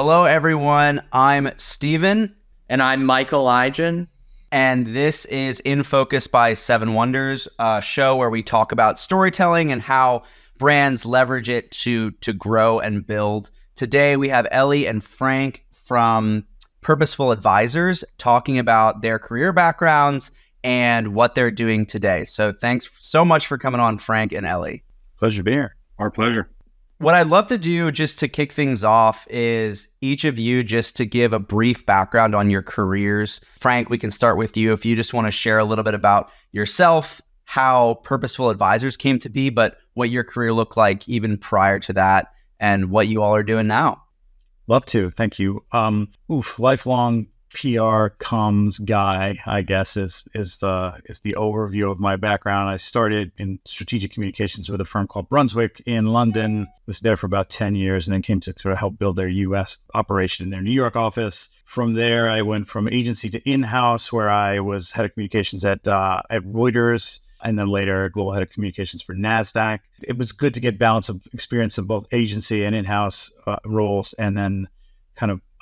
Hello, everyone. I'm Steven. And I'm Michael Ijen. And this is In Focus by Seven Wonders, a show where we talk about storytelling and how brands leverage it to grow and build. Today, we have Elie and Frank from Purposeful Advisors talking about their career backgrounds and what they're doing today. So thanks so much for coming on, Frank and Elie. Pleasure to be here. Our pleasure. What I'd love to do just to kick things off is each of you just to give a brief background on your careers. Frank, we can start with you if you just want to share a little bit about yourself, how Purposeful Advisors came to be, but what your career looked like even prior to that and what you all are doing now. Love to. Thank you. Lifelong PR comms guy, I guess, is the overview of my background. I started in strategic communications with a firm called Brunswick in London, was there for about 10 years, and then came to sort of help build their US operation in their New York office. From there, I went from agency to in-house, where I was head of communications at Reuters, and then later global head of communications for NASDAQ. It was good to get balance of experience in both agency and in-house roles, and then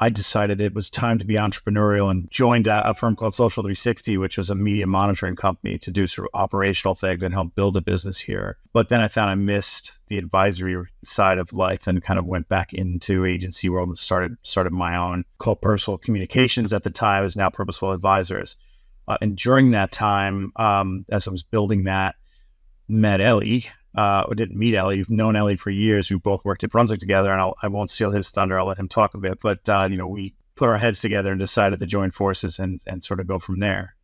I decided it was time to be entrepreneurial and joined a firm called Social 360, which was a media monitoring company to do sort of operational things and help build a business here. But then I found I missed the advisory side of life and kind of went back into agency world and started my own called Purposeful Communications at the time. It was now Purposeful Advisors. And during that time, as I was building that, met Elie. Didn't meet Elie. We've known Elie for years. We both worked at Brunswick together, and I won't steal his thunder. I'll let him talk a bit. But, we put our heads together and decided to join forces and sort of go from there.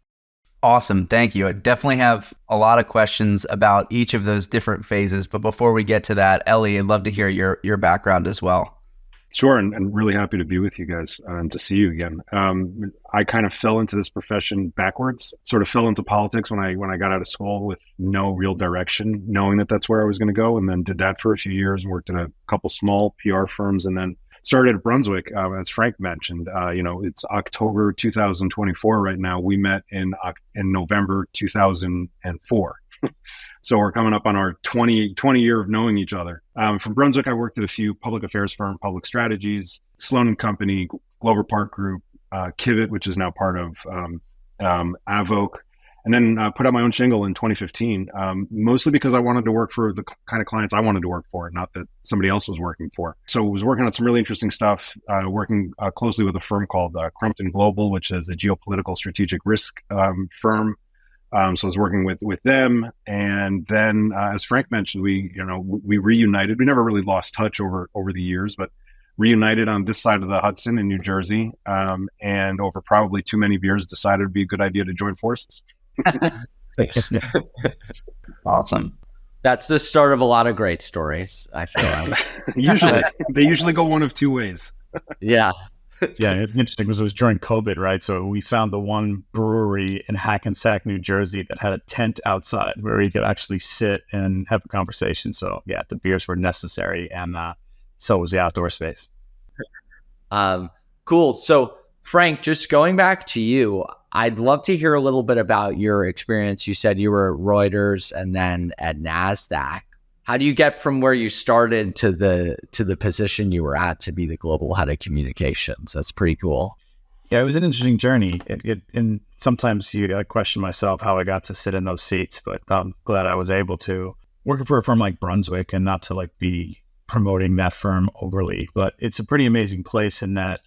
Awesome. Thank you. I definitely have a lot of questions about each of those different phases. But before we get to that, Elie, I'd love to hear your background as well. Sure, and really happy to be with you guys and to see you again. I kind of fell into this profession backwards, sort of fell into politics when I got out of school with no real direction, knowing that that's where I was going to go, and then did that for a few years and worked at a couple small PR firms, and then started at Brunswick, as Frank mentioned. It's October 2024 right now. We met in November 2004. So we're coming up on our 20 year of knowing each other. From Brunswick, I worked at a few public affairs firms, Public Strategies, Sloan & Company, Glover Park Group, Kivit, which is now part of Avoke, and then put out my own shingle in 2015, mostly because I wanted to work for the kind of clients I wanted to work for, not that somebody else was working for. So I was working on some really interesting stuff, working closely with a firm called Crumpton Global, which is a geopolitical strategic risk firm. So I was working with them, and then as Frank mentioned, we reunited. We never really lost touch over the years, but reunited on this side of the Hudson in New Jersey, and over probably too many beers, decided it'd be a good idea to join forces. Awesome. That's the start of a lot of great stories, I feel like. They usually go one of two ways. Yeah. Yeah, it's interesting because it was during COVID, right? So we found the one brewery in Hackensack, New Jersey that had a tent outside where you could actually sit and have a conversation. So yeah, the beers were necessary, and so was the outdoor space. Cool. So Frank, just going back to you, I'd love to hear a little bit about your experience. You said you were at Reuters and then at NASDAQ. How do you get from where you started to the position you were at to be the global head of communications? That's pretty cool. Yeah, it was an interesting journey. And sometimes I question myself how I got to sit in those seats, but I'm glad I was able to. Working for a firm like Brunswick, and not to be promoting that firm overly, but it's a pretty amazing place in that,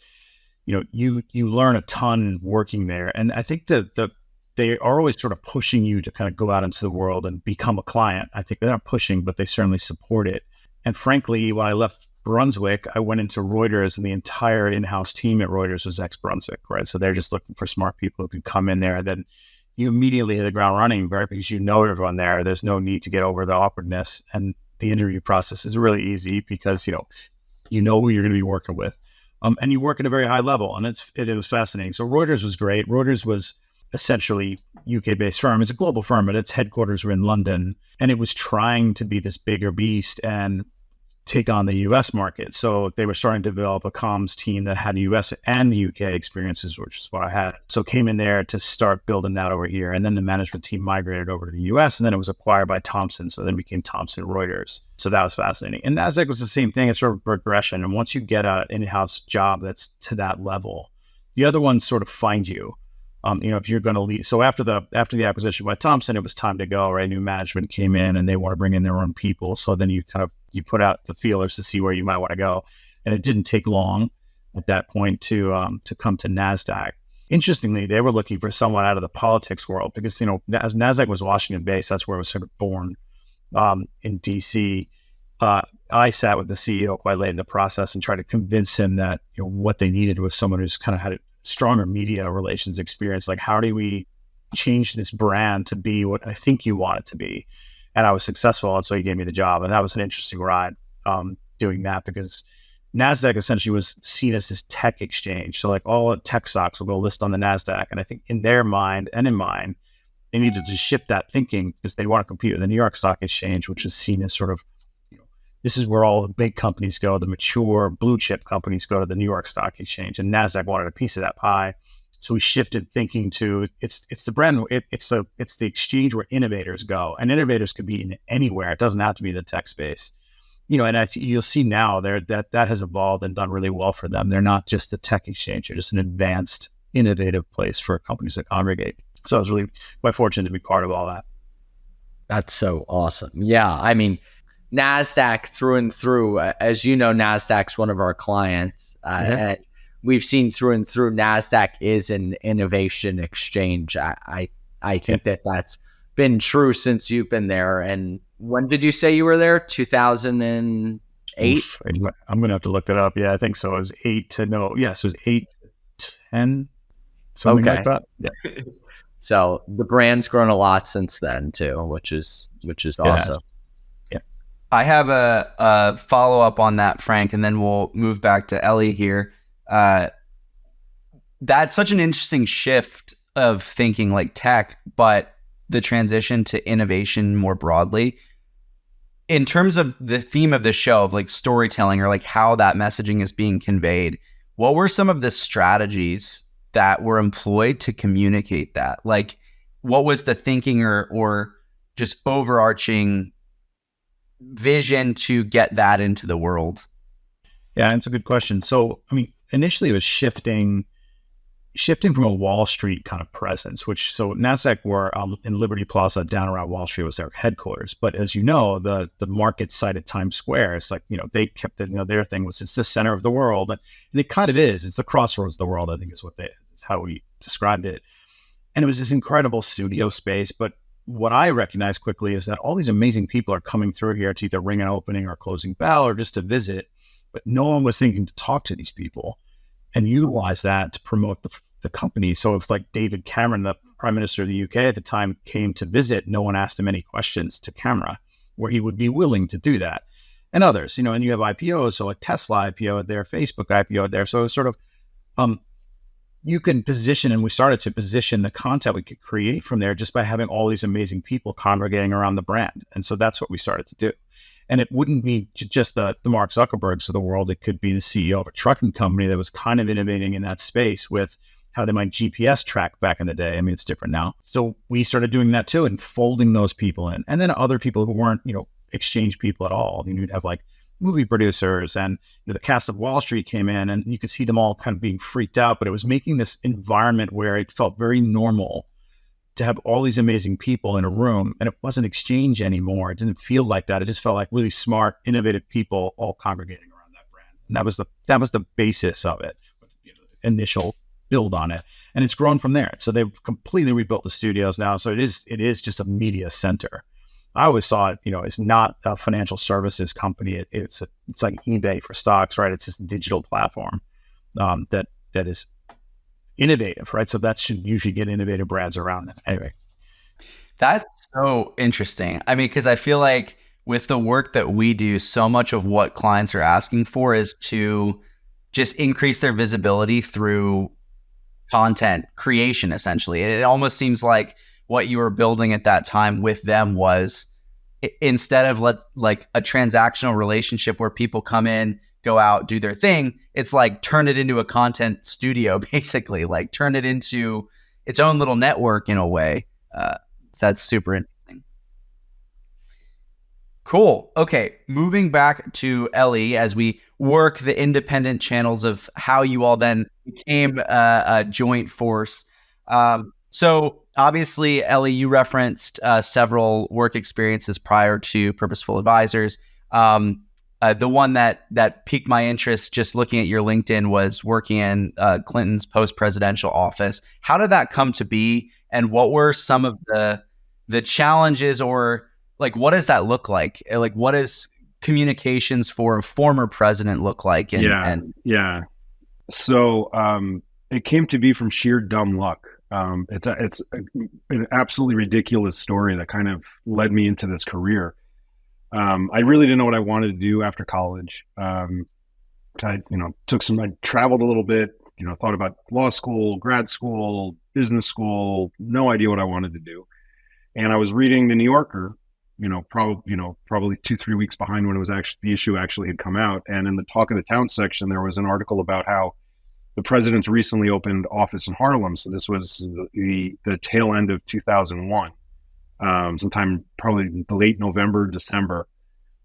you learn a ton working there. And I think that they are always sort of pushing you to kind of go out into the world and become a client. I think they're not pushing, but they certainly support it. And frankly, when I left Brunswick, I went into Reuters, and the entire in-house team at Reuters was ex-Brunswick, right? So they're just looking for smart people who can come in there. And then you immediately hit the ground running, right? Because you know everyone there. There's no need to get over the awkwardness. And the interview process is really easy because, you know who you're going to be working with. And you work at a very high level, and it was fascinating. So Reuters was great. Reuters was essentially UK-based firm. It's a global firm, but its headquarters were in London, and it was trying to be this bigger beast. And take on the US market. So they were starting to develop a comms team that had US and UK experiences, which is what I had. So came in there to start building that over here. And then the management team migrated over to the US, and then it was acquired by Thomson. So then it became Thomson Reuters. So that was fascinating. And NASDAQ was the same thing. It's sort of progression. And once you get an in-house job that's to that level, the other ones sort of find you. If you're going to leave. So after the acquisition by Thomson, it was time to go, right? New management came in and they want to bring in their own people. So then you put out the feelers to see where you might want to go. And it didn't take long at that point to come to NASDAQ. Interestingly, they were looking for someone out of the politics world because, as NASDAQ was Washington based, that's where it was sort of born in DC. I sat with the CEO quite late in the process and tried to convince him that what they needed was someone who's kind of had a stronger media relations experience. Like, how do we change this brand to be what I think you want it to be? And I was successful, and so he gave me the job. And that was an interesting ride doing that, because NASDAQ essentially was seen as this tech exchange. So like all tech stocks will go list on the NASDAQ. And I think in their mind and in mine, they needed to shift that thinking because they want to compete with the New York Stock Exchange, which is seen as sort of, this is where all the big companies go, the mature blue chip companies go to the New York Stock Exchange, and NASDAQ wanted a piece of that pie. So we shifted thinking to it's the brand, it's the exchange where innovators go, and innovators could be in anywhere. It doesn't have to be the tech space, and you'll see now that has evolved and done really well for them. They're not just a tech exchange; they're just an advanced, innovative place for companies to congregate. So I was really quite fortunate to be part of all that. That's so awesome. Yeah, I mean, NASDAQ through and through, as you know, NASDAQ's one of our clients, and we've seen through and through NASDAQ is an innovation exchange. I think that's been true since you've been there. And when did you say you were there? 2008? I'm going to have to look that up. Yeah, I think so. It was 8 to no. Yes, it was 8 to 10, something like that. Yeah. So the brand's grown a lot since then too, which is awesome. I have a follow-up on that, Frank, and then we'll move back to Elie here. That's such an interesting shift of thinking like tech, but the transition to innovation more broadly. In terms of the theme of the show of like storytelling or like how that messaging is being conveyed, what were some of the strategies that were employed to communicate that? Like, what was the thinking or just overarching vision to get that into the world? Yeah, it's a good question. So, I mean, initially it was shifting from a Wall Street kind of presence, so NASDAQ were in Liberty Plaza down around Wall Street was their headquarters. But as you know, the market site at Times Square, it's like, they kept their thing was it's the center of the world. And it kind of is. It's the crossroads of the world, I think is how we described it. And it was this incredible studio space. But what I recognized quickly is that all these amazing people are coming through here to either ring an opening or closing bell or just to visit, but no one was thinking to talk to these people and utilize that to promote the company. So it's like David Cameron, the Prime Minister of the UK at the time, came to visit. No one asked him any questions to camera, where he would be willing to do that. And others, and you have IPOs, so like Tesla IPO there, Facebook IPO there. So it's sort of, you can position, and we started to position the content we could create from there just by having all these amazing people congregating around the brand. And so that's what we started to do. And it wouldn't be just the Mark Zuckerbergs of the world. It could be the CEO of a trucking company that was kind of innovating in that space with how they might GPS track back in the day. I mean, it's different now. So we started doing that too and folding those people in. And then other people who weren't, exchange people at all. You'd have like movie producers and the cast of Wall Street came in, and you could see them all kind of being freaked out, but it was making this environment where it felt very normal to have all these amazing people in a room, and it wasn't exchange anymore. It didn't feel like that. It just felt like really smart, innovative people all congregating around that brand. And that was the basis of it, initial build on it. And it's grown from there. So they've completely rebuilt the studios now. So it is just a media center. I always saw it, it's not a financial services company. It's like eBay for stocks, right? It's this digital platform that is innovative, right? So that should usually get innovative brands around it. Anyway. That's so interesting. I mean, because I feel like with the work that we do, so much of what clients are asking for is to just increase their visibility through content creation, essentially. It almost seems like what you were building at that time with them was instead of like a transactional relationship where people come in, go out, do their thing. It's like turn it into a content studio, basically, like turn it into its own little network in a way. That's super interesting. Cool. Okay. Moving back to Elie as we work the independent channels of how you all then became a joint force. So obviously, Elie, you referenced several work experiences prior to Purposeful Advisors. The one that piqued my interest just looking at your LinkedIn was working in Clinton's post-presidential office. How did that come to be? And what were some of the challenges, or like, what does that look like? Like, what does communications for a former president look like? Yeah. So it came to be from sheer dumb luck. It's an absolutely ridiculous story that kind of led me into this career. I really didn't know what I wanted to do after college. I traveled a little bit, thought about law school, grad school, business school, no idea what I wanted to do. And I was reading the New Yorker, probably 2-3 weeks behind when the issue actually had come out. And in the Talk of the Town section, there was an article about how the president's recently opened office in Harlem. So this was the tail end of 2001, sometime probably late November, December,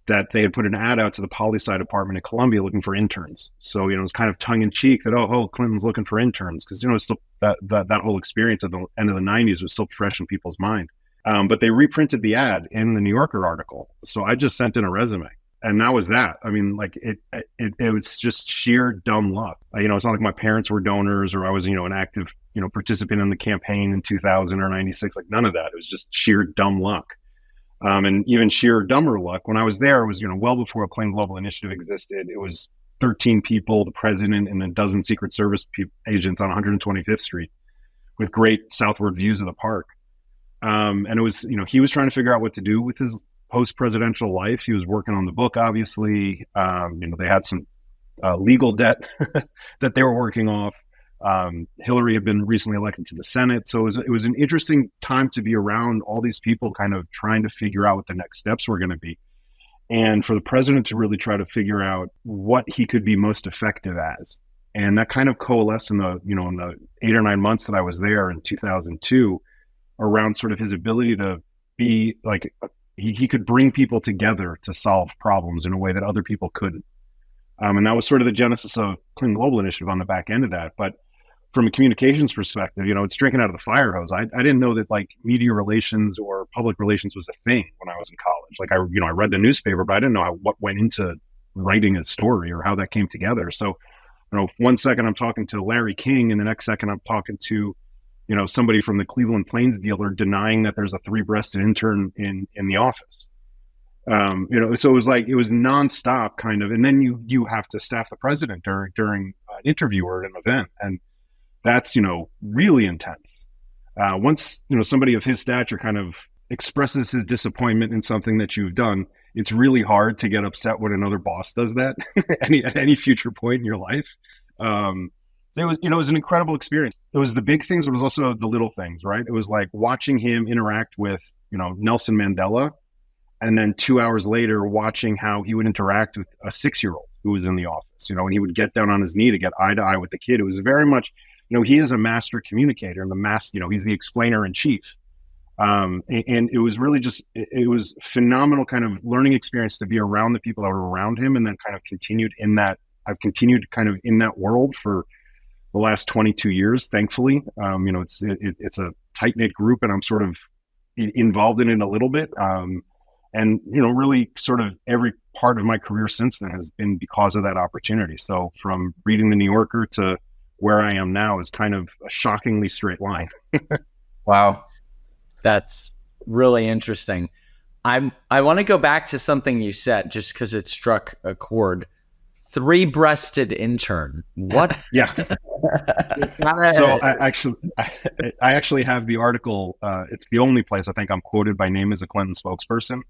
that they had put an ad out to the poli-sci department at Columbia looking for interns. So, it was kind of tongue in cheek that, Clinton's looking for interns. Because, it's still that whole experience at the end of the 90s was still fresh in people's mind. But they reprinted the ad in the New Yorker article. So I just sent in a resume. And that was that. I mean, like it was just sheer dumb luck. It's not like my parents were donors or I was, an active, participant in the campaign in 2000 or 96, like none of that. It was just sheer dumb luck. And even sheer dumber luck. When I was there, it was, well before a Plain Global Initiative existed. It was 13 people, the president and a dozen Secret Service agents on 125th Street with great southward views of the park. And it was, he was trying to figure out what to do with his post-presidential life. He was working on the book, obviously. They had some legal debt that they were working off. Hillary had been recently elected to the Senate. So it was an interesting time to be around all these people kind of trying to figure out what the next steps were going to be. And for the president to really try to figure out what he could be most effective as. And that kind of coalesced in the 8 or 9 months that I was there in 2002 around sort of his ability to be like, he could bring people together to solve problems in a way that other people couldn't. And that was sort of the genesis of Clean Global Initiative on the back end of that. But from a communications perspective, it's drinking out of the fire hose. I didn't know that like media relations or public relations was a thing when I was in college. Like I read the newspaper, but I didn't know what went into writing a story or how that came together. So, one second I'm talking to Larry King and the next second I'm talking to, somebody from the Cleveland Plains dealer denying that there's a 3-breasted intern in the office. So it was nonstop kind of, and then you have to staff the president during an interview or an event. And that's, really intense. Once, somebody of his stature kind of expresses his disappointment in something that you've done, it's really hard to get upset when another boss does that at any future point in your life. It was an incredible experience. It was the big things, but it was also the little things, right? It was like watching him interact with, Nelson Mandela, and then 2 hours later, watching how he would interact with a 6-year-old who was in the office, and he would get down on his knee to get eye to eye with the kid. It was very much, he is a master communicator and he's the explainer in chief. And it was really it was phenomenal kind of learning experience to be around the people that were around him, and then kind of I've continued kind of in that world for the last 22 years, thankfully. It's a tight-knit group and I'm sort of involved in it a little bit. And, really sort of every part of my career since then has been because of that opportunity. So from reading the New Yorker to where I am now is kind of a shockingly straight line. Wow. That's really interesting. I want to go back to something you said just because it struck a chord. 3-breasted intern. What? Yeah. So I actually have the article. It's the only place I think I'm quoted by name as a Clinton spokesperson.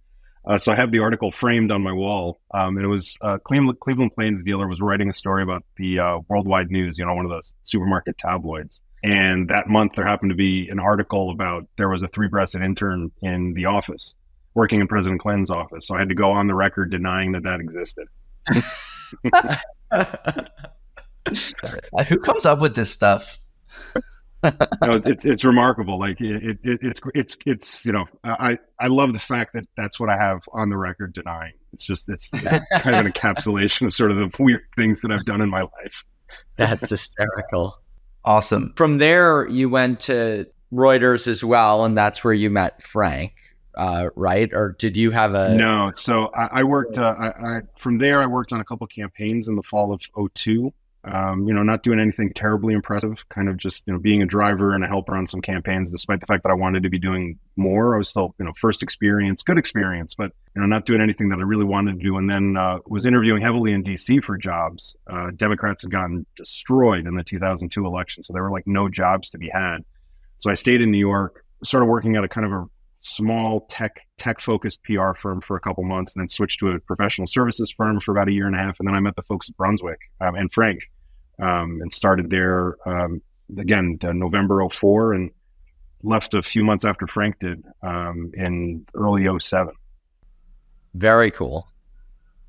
So I have the article framed on my wall. And it was Cleveland Plains dealer was writing a story about the Worldwide News, one of those supermarket tabloids. And that month there happened to be an article about there was a 3-breasted intern in the office. working in President Clinton's office. So I had to go on the record denying that existed. Who comes up with this stuff? No, it's remarkable. Like it's I love the fact that that's what I have on the record denying. It's kind of an encapsulation of sort of the weird things that I've done in my life. That's hysterical. Awesome. From there, you went to Reuters as well, and that's where you met Frank, right? Or did you have a... No. So I worked, from there, I worked on a couple campaigns in the fall of 2002. Not doing anything terribly impressive, kind of just, being a driver and a helper on some campaigns, despite the fact that I wanted to be doing more. I was still, first experience, good experience, but, not doing anything that I really wanted to do. And then was interviewing heavily in DC for jobs. Democrats had gotten destroyed in the 2002 election. So there were like no jobs to be had. So I stayed in New York, started working at a kind of a small tech-focused PR firm for a couple months, and then switched to a professional services firm for about a year and a half. And then I met the folks at Brunswick and Frank. And started there again November 2004 and left a few months after Frank did in early 2007. Very cool.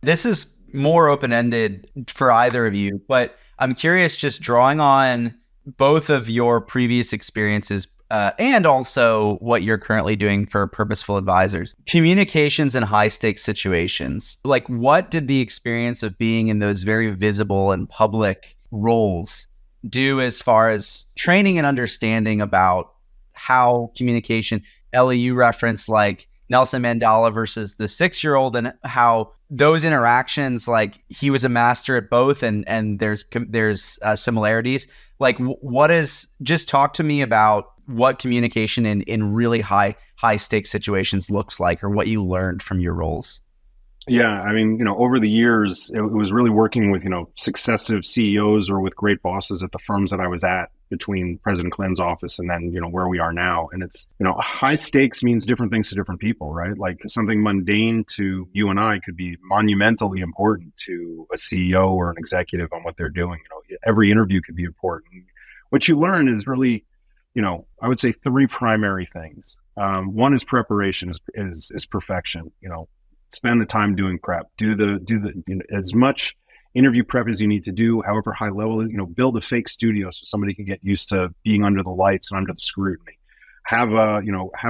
This is more open-ended for either of you, but I'm curious, just drawing on both of your previous experiences and also what you're currently doing for Purposeful Advisors. Communications in high-stakes situations. Like, what did the experience of being in those very visible and public roles do as far as training and understanding about how communication... Elie, you referenced like Nelson Mandela versus the 6-year-old and how those interactions, like he was a master at both and there's similarities. Like just talk to me about what communication in really high stakes situations looks like, or what you learned from your roles. Yeah, I mean, over the years, it was really working with, successive CEOs or with great bosses at the firms that I was at between President Clinton's office and then, where we are now. And it's, high stakes means different things to different people, right? Like something mundane to you and I could be monumentally important to a CEO or an executive on what they're doing. Every interview could be important. What you learn is really, I would say 3 primary things. One is preparation, is perfection. Spend the time doing prep. Do the as much interview prep as you need to do, however high level. Build a fake studio so somebody can get used to being under the lights and under the scrutiny. Have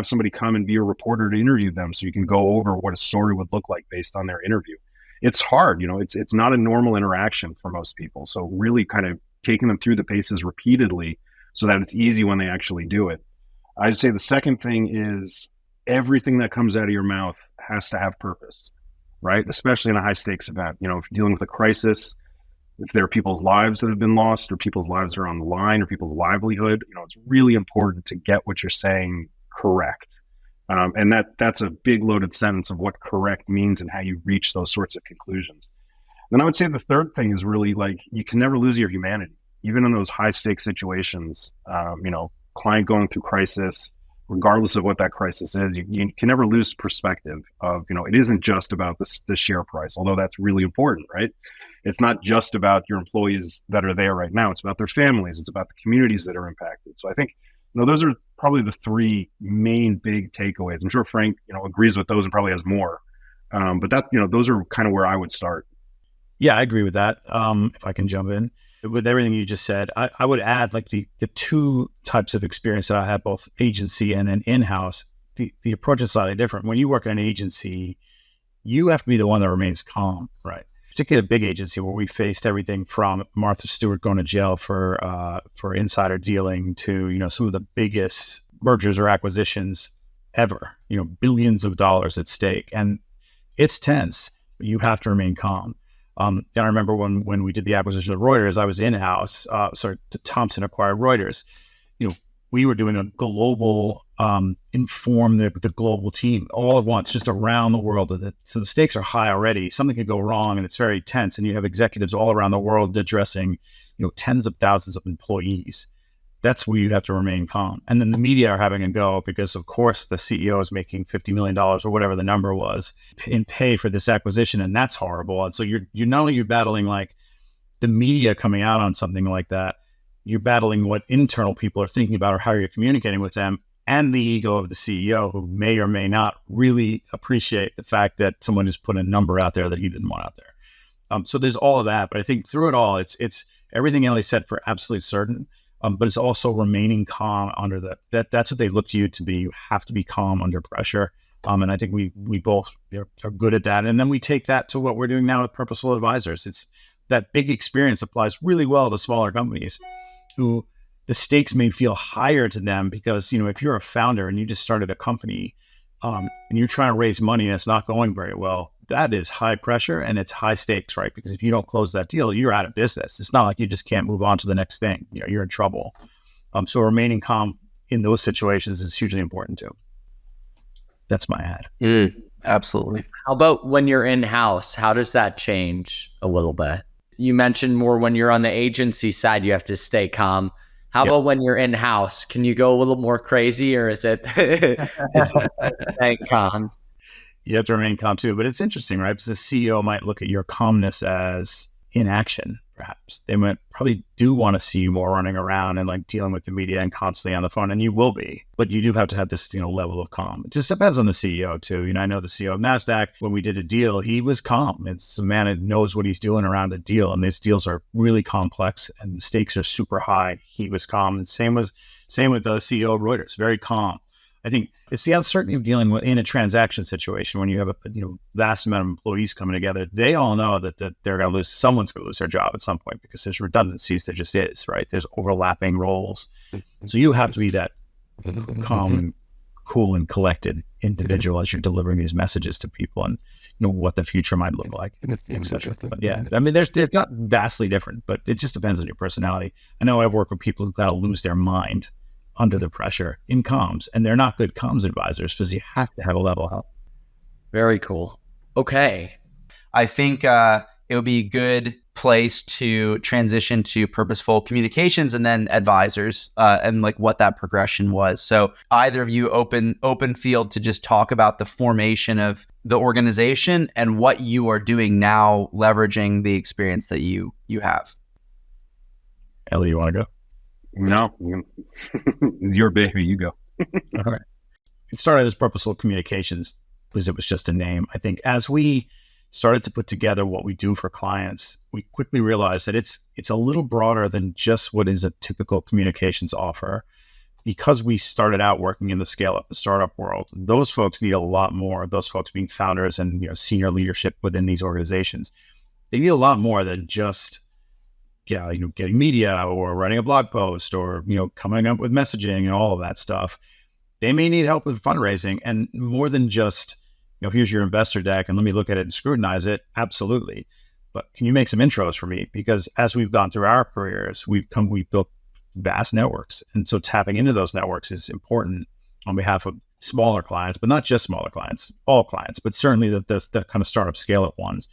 somebody come and be a reporter to interview them so you can go over what a story would look like based on their interview. It's hard, it's not a normal interaction for most people. So really kind of taking them through the paces repeatedly so that it's easy when they actually do it. I'd say the second thing is everything that comes out of your mouth has to have purpose, right? Especially in a high stakes event. If you're dealing with a crisis, if there are people's lives that have been lost or people's lives are on the line or people's livelihood, it's really important to get what you're saying correct. And that's a big loaded sentence of what correct means and how you reach those sorts of conclusions. Then I would say the third thing is really like, you can never lose your humanity, even in those high stakes situations. Client going through crisis, regardless of what that crisis is, you can never lose perspective of, it isn't just about the share price, although that's really important, right? It's not just about your employees that are there right now. It's about their families. It's about the communities that are impacted. So I think, those are probably the 3 main big takeaways. I'm sure Frank, agrees with those and probably has more. But that, those are kind of where I would start. Yeah, I agree with that. If I can jump in with everything you just said, I would add like the 2 types of experience that I had, both agency and then in-house. The approach is slightly different. When you work in an agency, you have to be the one that remains calm, right? Particularly a big agency where we faced everything from Martha Stewart going to jail for insider dealing to, some of the biggest mergers or acquisitions ever, billions of dollars at stake. And it's tense, but you have to remain calm. And I remember when we did the acquisition of Reuters, I was in-house. Thomson acquired Reuters. We were doing a global, inform the global team all at once, just around the world. So the stakes are high already. Something could go wrong, and it's very tense. And you have executives all around the world addressing, tens of thousands of employees. That's where you have to remain calm. And then the media are having a go because, of course, the CEO is making $50 million or whatever the number was in pay for this acquisition, and that's horrible. And so you're not only battling like the media coming out on something like that, you're battling what internal people are thinking about or how you're communicating with them. and the ego of the CEO, who may or may not really appreciate the fact that someone just put a number out there that he didn't want out there. So there's all of that, but I think through it all, it's everything Elie said for absolutely certain. But it's also remaining calm under that's what they look to you to be. You have to be calm under pressure. And I think we both are good at that. And then we take that to what we're doing now with Purposeful Advisors. It's that big experience applies really well to smaller companies who the stakes may feel higher to them because, if you're a founder and you just started a company and you're trying to raise money and it's not going very well, that is high pressure and it's high stakes, right? Because if you don't close that deal, you're out of business. It's not like you just can't move on to the next thing. You're in trouble. So remaining calm in those situations is hugely important too. That's my ad. Absolutely. How about when you're in-house? How does that change a little bit? You mentioned more when you're on the agency side, you have to stay calm. How about when you're in-house? Can you go a little more crazy, or is it staying calm? You have to remain calm too. But it's interesting, right? Because the CEO might look at your calmness as inaction, perhaps. They might probably do want to see you more running around and like dealing with the media and constantly on the phone, and you will be. But you do have to have this, level of calm. It just depends on the CEO too. I know the CEO of NASDAQ, when we did a deal, he was calm. It's a man that knows what he's doing around a deal, and these deals are really complex and the stakes are super high. He was calm. And same with the CEO of Reuters, very calm. I think it's the uncertainty of dealing with in a transaction situation when you have a vast amount of employees coming together. They all know that they're going to lose. Someone's going to lose their job at some point because there's redundancies. There just is, right? There's overlapping roles. So you have to be that calm, cool, and collected individual as you're delivering these messages to people and what the future might look like, etc. But yeah, I mean, they're not vastly different, but it just depends on your personality. I know I've worked with people who've got to lose their mind under the pressure in comms, and they're not good comms advisors because you have to have a level head. Very cool. Okay. I think it would be a good place to transition to purposeful communications and then advisors and like what that progression was. So either of you open field to just talk about the formation of the organization and what you are doing now, leveraging the experience that you have. Elie, you want to go? No, your baby, you go. All right. It started as Purposeful Communications because it was just a name. I think as we started to put together what we do for clients, we quickly realized that it's a little broader than just what is a typical communications offer. Because we started out working in the scale-up, the startup world, those folks need a lot more. Those folks being founders and senior leadership within these organizations, they need a lot more than just getting media or writing a blog post or, coming up with messaging and all of that stuff. They may need help with fundraising and more than just, here's your investor deck and let me look at it and scrutinize it. Absolutely. But can you make some intros for me? Because as we've gone through our careers, we've built vast networks. And so tapping into those networks is important on behalf of smaller clients, but not just smaller clients, all clients, but certainly the kind of startup scale up ones.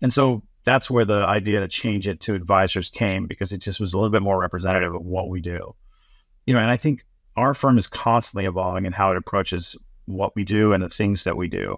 And so that's where the idea to change it to advisors came, because it just was a little bit more representative of what we do. And I think our firm is constantly evolving in how it approaches what we do and the things that we do.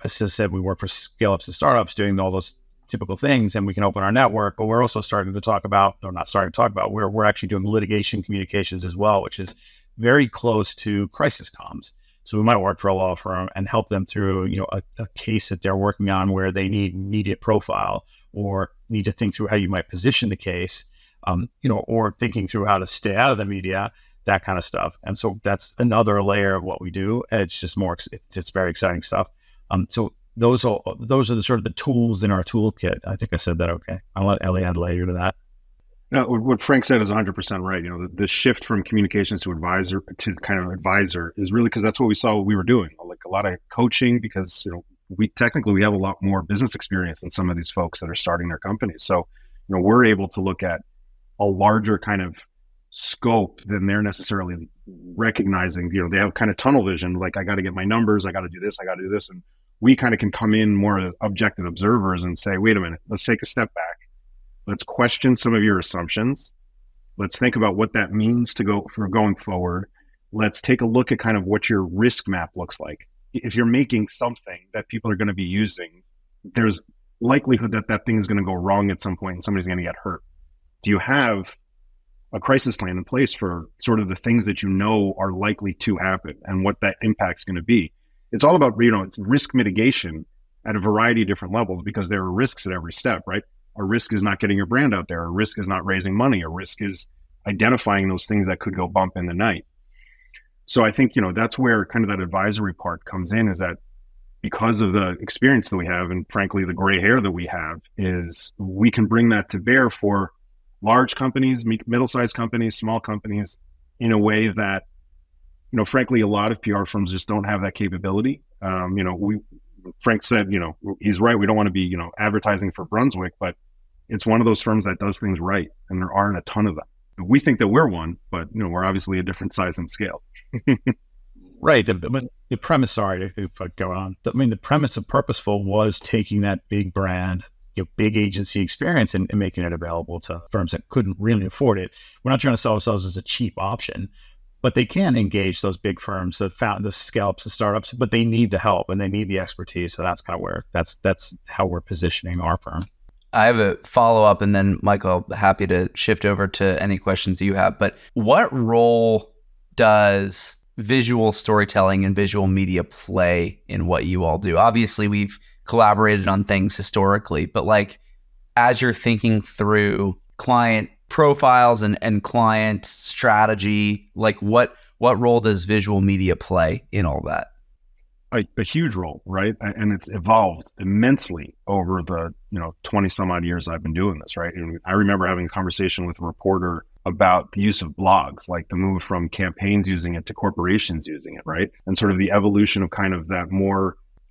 As I said, we work for scale-ups and startups doing all those typical things, and we can open our network, but we're also starting to talk about, or not starting to talk about, we're actually doing litigation communications as well, which is very close to crisis comms. So we might work for a law firm and help them through, a case that they're working on where they need immediate profile or need to think through how you might position the case, or thinking through how to stay out of the media, that kind of stuff. And so that's another layer of what we do. And it's just very exciting stuff. So those are the sort of the tools in our toolkit. I think I said that okay. I'll let Elie add later to that. No, what Frank said is 100% right. The shift from communications to kind of advisor is really because that's what we saw we were doing. Like a lot of coaching, because we have a lot more business experience than some of these folks that are starting their companies. So we're able to look at a larger kind of scope than they're necessarily recognizing. They have kind of tunnel vision. Like I got to get my numbers. I got to do this. I got to do this. And we kind of can come in more as objective observers and say, wait a minute, let's take a step back. Let's question some of your assumptions. Let's think about what that means for going forward. Let's take a look at kind of what your risk map looks like. If you're making something that people are going to be using, there's likelihood that thing is going to go wrong at some point and somebody's going to get hurt. Do you have a crisis plan in place for sort of the things that you know are likely to happen and what that impact's going to be. It's all about, it's risk mitigation at a variety of different levels, because there are risks at every step, right? A risk is not getting your brand out there. A risk is not raising money. A risk is identifying those things that could go bump in the night. So I think, that's where kind of that advisory part comes in, is that because of the experience that we have, and frankly, the gray hair that we have, is we can bring that to bear for large companies, middle-sized companies, small companies, in a way that, frankly, a lot of PR firms just don't have that capability. Frank said, he's right. We don't want to be, advertising for Brunswick, but it's one of those firms that does things right, and there aren't a ton of them. We think that we're one, but we're obviously a different size and scale. Right. The premise, sorry if I go on. The premise of Purposeful was taking that big brand, big agency experience and making it available to firms that couldn't really afford it. We're not trying to sell ourselves as a cheap option, but they can engage those big firms, the scale-ups, the startups, but they need the help and they need the expertise. So that's kind of where that's how we're positioning our firm. I have a follow-up, and then Michael, happy to shift over to any questions you have. But what role does visual storytelling and visual media play in what you all do? Obviously, we've collaborated on things historically, but as you're thinking through client profiles and client strategy, what role does visual media play in all that? A huge role, right? And it's evolved immensely over the 20 some odd years I've been doing this, right? And I remember having a conversation with a reporter about the use of blogs, like the move from campaigns using it to corporations using it, right? And sort of the evolution of kind of that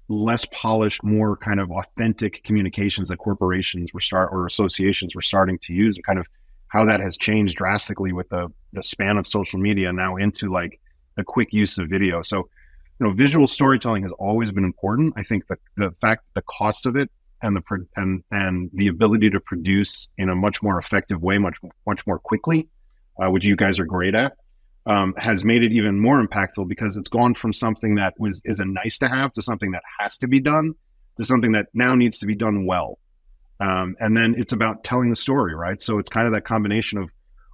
less polished, more kind of authentic communications that corporations or associations were starting to use, and kind of how that has changed drastically with the span of social media now into the quick use of video. So, visual storytelling has always been important. I think the fact the cost of it and the ability to produce in a much more effective way, much more quickly, which you guys are great at, has made it even more impactful, because it's gone from something that is a nice to have to something that has to be done to something that now needs to be done well. And then it's about telling the story, right? So it's kind of that combination of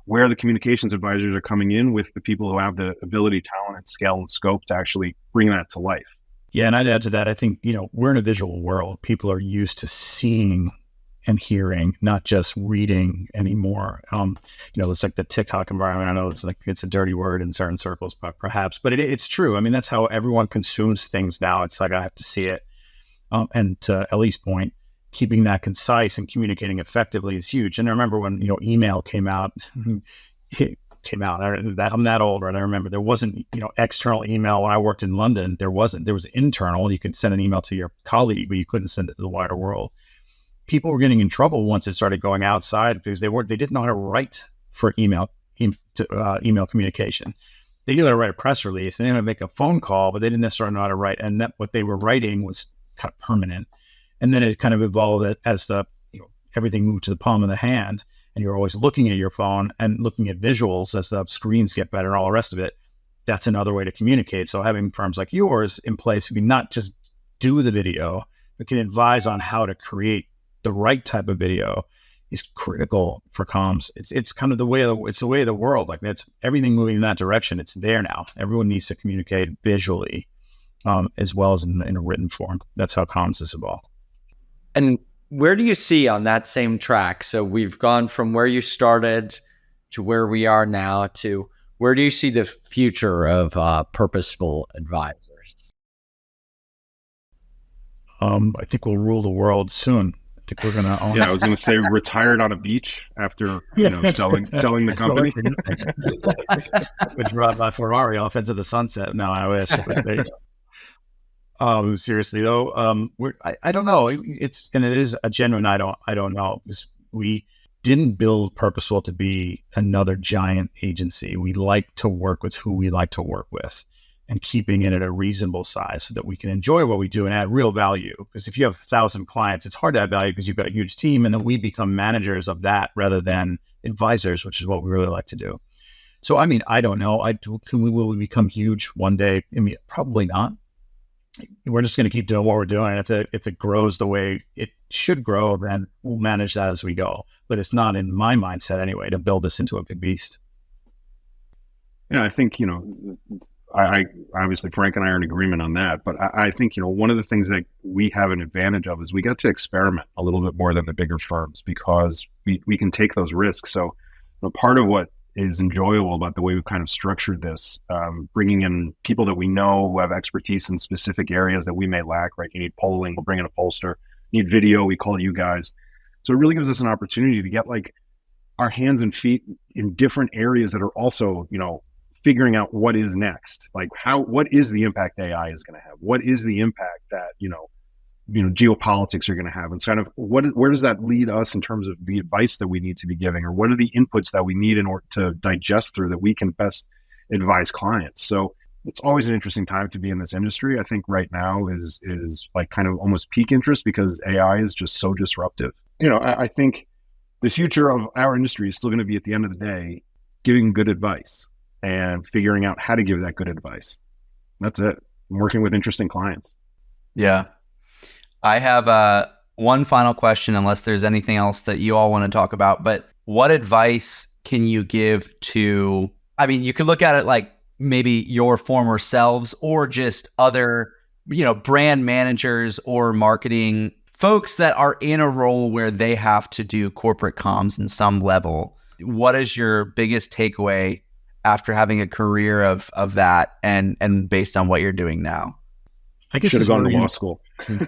where the communications advisors are coming in with the people who have the ability, talent, and scale and scope to actually bring that to life. Yeah, and I'd add to that, I think, we're in a visual world. People are used to seeing and hearing, not just reading anymore. It's like the TikTok environment. I know it's a dirty word in certain circles, but it's true. I mean, that's how everyone consumes things now. It's like, I have to see it. And to Elie's point, keeping that concise and communicating effectively is huge. And I remember when, email came out, I'm that old, right? I remember there wasn't, external email. When I worked in London, there was internal. You could send an email to your colleague, but you couldn't send it to the wider world. People were getting in trouble once it started going outside, because they didn't know how to write for email communication. They knew how to write a press release, and they knew how to make a phone call, but they didn't necessarily know how to write. And that what they were writing was kind of permanent. And then it kind of evolved as everything moved to the palm of the hand, and you're always looking at your phone and looking at visuals as the screens get better and all the rest of it. That's another way to communicate. So having firms like yours in place who can not just do the video, but can advise on how to create the right type of video is critical for comms. It's kind of the way of the world. That's everything moving in that direction. It's there now. Everyone needs to communicate visually, as well as in a written form. That's how comms has evolved. And where do you see on that same track? So we've gone from where you started to where we are now to where do you see the future of Purposeful Advisors? I think we'll rule the world soon. I think we're going to own. Yeah, I was going to say retired on a beach after selling the company. We drive my Ferrari off into the sunset. No, I wish. Seriously though, I don't know. It is a genuine. I don't know, because we didn't build Purposeful to be another giant agency. We like to work with who we like to work with, and keeping it at a reasonable size so that we can enjoy what we do and add real value. Because if you have 1,000 clients, it's hard to add value because you've got a huge team, and then we become managers of that rather than advisors, which is what we really like to do. So, I mean, I don't know. Will we become huge one day? I mean, probably not. we're just going to keep doing what we're doing. If it grows the way it should grow, then we'll manage that as we go. But it's not in my mindset anyway to build this into a big beast. I think, I obviously Frank and I are in agreement on that, but I think, one of the things that we have an advantage of is we get to experiment a little bit more than the bigger firms because we can take those risks. So part of what is enjoyable about the way we've kind of structured this, bringing in people that we know who have expertise in specific areas that we may lack, right? You need polling, we'll bring in a pollster. You need video, we call you guys. So it really gives us an opportunity to get like our hands and feet in different areas that are also, figuring out what is next. Like what is the impact AI is going to have? What is the impact that, geopolitics are going to have? And kind of where does that lead us in terms of the advice that we need to be giving, or what are the inputs that we need in order to digest through that we can best advise clients? So it's always an interesting time to be in this industry. I think right now is like kind of almost peak interest because AI is just so disruptive. I think the future of our industry is still going to be, at the end of the day, giving good advice and figuring out how to give that good advice. That's it. I'm working with interesting clients. Yeah. I have one final question, unless there's anything else that you all want to talk about. But what advice can you give to, you could look at it like maybe your former selves or just other, brand managers or marketing folks that are in a role where they have to do corporate comms in some level. What is your biggest takeaway after having a career of that and based on what you're doing now? I guess should have gone to law school. And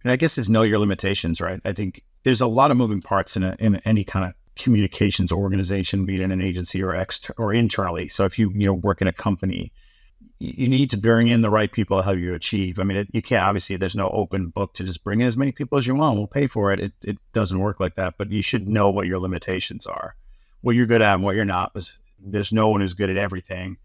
I guess it's know your limitations, right? I think there's a lot of moving parts in any kind of communications organization, be it in an agency or internally. So if you work in a company, you need to bring in the right people to help you achieve. You can't, obviously there's no open book to just bring in as many people as you want. We'll pay for it. It doesn't work like that, but you should know what your limitations are, what you're good at and what you're not. There's no one who's good at everything.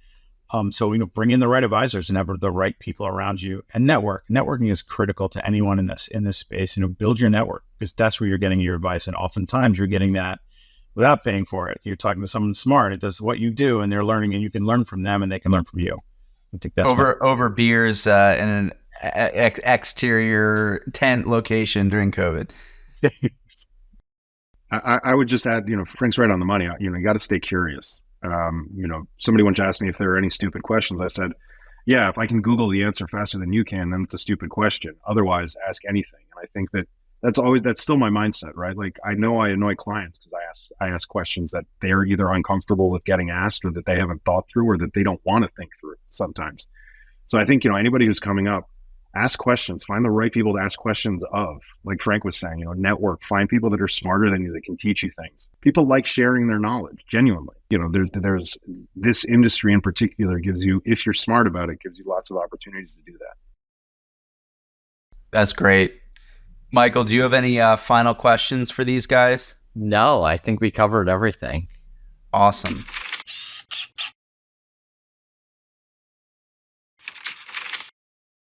So, bring in the right advisors and have the right people around you, and networking is critical to anyone in this space. Build your network because that's where you're getting your advice. And oftentimes you're getting that without paying for it. You're talking to someone smart. It does what you do and they're learning, and you can learn from them and they can learn from you. I think that's over beers in an exterior tent location during COVID. I would just add, Frank's right on the money. You got to stay curious. Somebody once asked me if there are any stupid questions. I said, yeah, if I can Google the answer faster than you can, then it's a stupid question. Otherwise, ask anything. And I think that's still my mindset, right? Like I know I annoy clients because I ask questions that they're either uncomfortable with getting asked or that they haven't thought through or that they don't want to think through sometimes. So I think, anybody who's coming up, ask questions, find the right people to ask questions of. Like Frank was saying, network, find people that are smarter than you that can teach you things. People like sharing their knowledge, genuinely. There's this industry in particular gives you, if you're smart about it, gives you lots of opportunities to do that. That's great. Michael, do you have any final questions for these guys? No, I think we covered everything. Awesome.